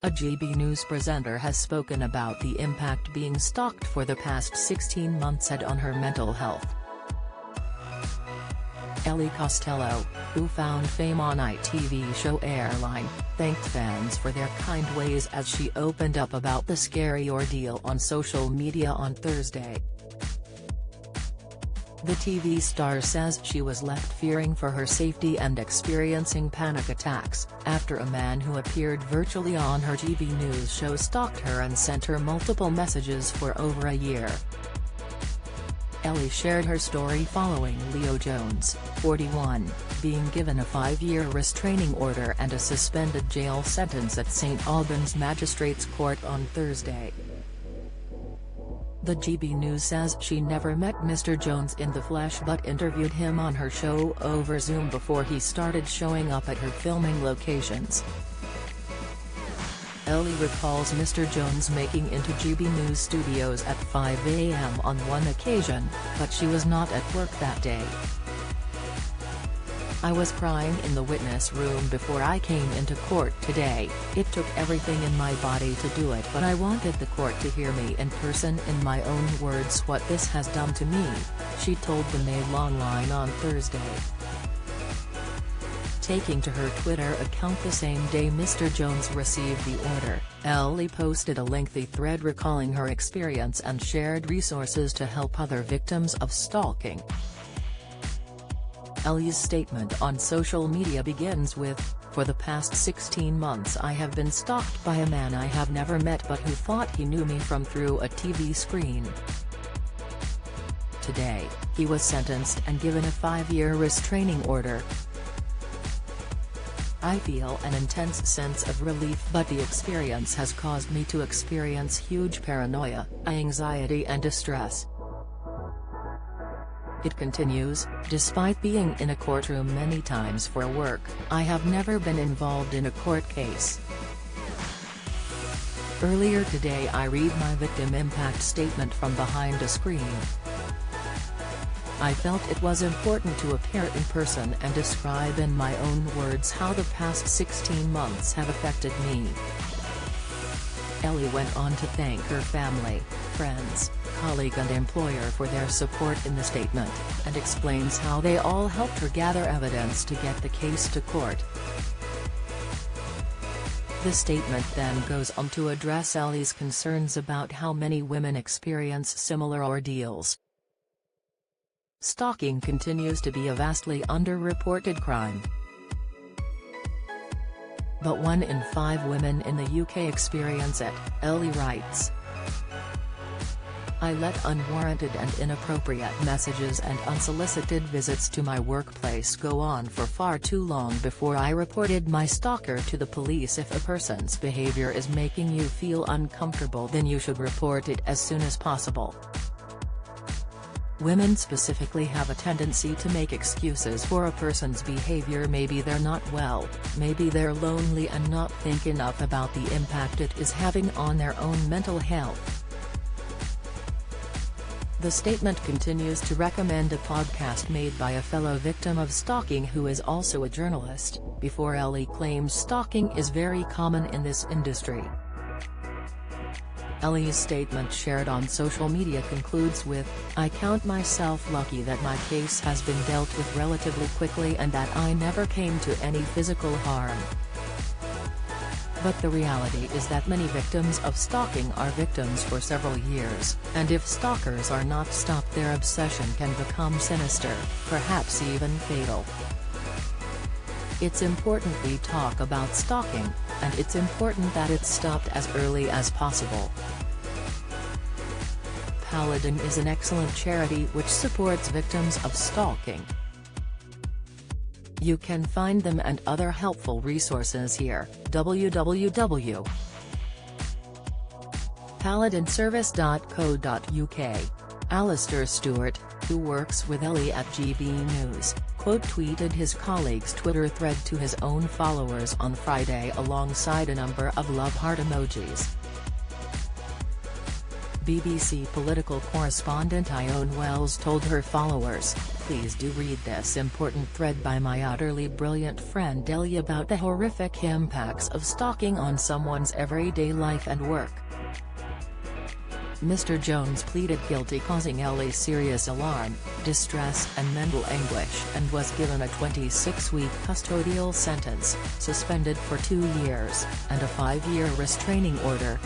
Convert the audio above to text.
A GB News presenter has spoken about the impact being stalked for the past 16 months had on her mental health. Ellie Costello, who found fame on ITV show Airline, thanked fans for their kind ways as she opened up about the scary ordeal on social media on Thursday. The TV star says she was left fearing for her safety and experiencing panic attacks, after a man who appeared virtually on her GB News show stalked her and sent her multiple messages for over a year. Ellie shared her story following Leo Jones, 41, being given a 5-year restraining order and a suspended jail sentence at St Albans Magistrates Court on Thursday. The GB News says she never met Mr. Jones in the flesh but interviewed him on her show over Zoom before he started showing up at her filming locations. Ellie recalls Mr. Jones making into GB News studios at 5 a.m. on one occasion, but she was not at work that day. "I was crying in the witness room before I came into court today. It took everything in my body to do it, but I wanted the court to hear me in person in my own words what this has done to me," she told the Mail Online on Thursday. Taking to her Twitter account the same day Mr. Jones received the order, Ellie posted a lengthy thread recalling her experience and shared resources to help other victims of stalking. Ellie's statement on social media begins with, "For the past 16 months I have been stalked by a man I have never met but who thought he knew me from through a TV screen. Today, he was sentenced and given a 5-year restraining order. I feel an intense sense of relief, but the experience has caused me to experience huge paranoia, anxiety and distress." It continues, "Despite being in a courtroom many times for work, I have never been involved in a court case. Earlier today I read my victim impact statement from behind a screen. I felt it was important to appear in person and describe in my own words how the past 16 months have affected me." Ellie went on to thank her family, friends, colleague and employer for their support in the statement, and explains how they all helped her gather evidence to get the case to court. The statement then goes on to address Ellie's concerns about how many women experience similar ordeals. Stalking continues to be a vastly underreported crime, but 1 in 5 women in the UK experience it, Ellie writes. "I let unwarranted and inappropriate messages and unsolicited visits to my workplace go on for far too long before I reported my stalker to the police. If a person's behavior is making you feel uncomfortable, then you should report it as soon as possible." Women specifically have a tendency to make excuses for a person's behavior. Maybe they're not well, maybe they're lonely and not think enough about the impact it is having on their own mental health. The statement continues to recommend a podcast made by a fellow victim of stalking who is also a journalist, before Ellie claims stalking is very common in this industry. Ellie's statement shared on social media concludes with, "I count myself lucky that my case has been dealt with relatively quickly and that I never came to any physical harm. But the reality is that many victims of stalking are victims for several years, and if stalkers are not stopped, their obsession can become sinister, perhaps even fatal. It's important we talk about stalking, and it's important that it's stopped as early as possible." Paladin is an excellent charity which supports victims of stalking. You can find them and other helpful resources here, www.paladinservice.co.uk. Alistair Stewart, who works with Ellie at GB News, quote-tweeted his colleague's Twitter thread to his own followers on Friday alongside a number of love heart emojis. BBC political correspondent Ione Wells told her followers, "Please do read this important thread by my utterly brilliant friend Ellie about the horrific impacts of stalking on someone's everyday life and work." Mr. Jones pleaded guilty, causing Ellie serious alarm, distress and mental anguish, and was given a 26-week custodial sentence, suspended for 2 years, and a 5-year restraining order.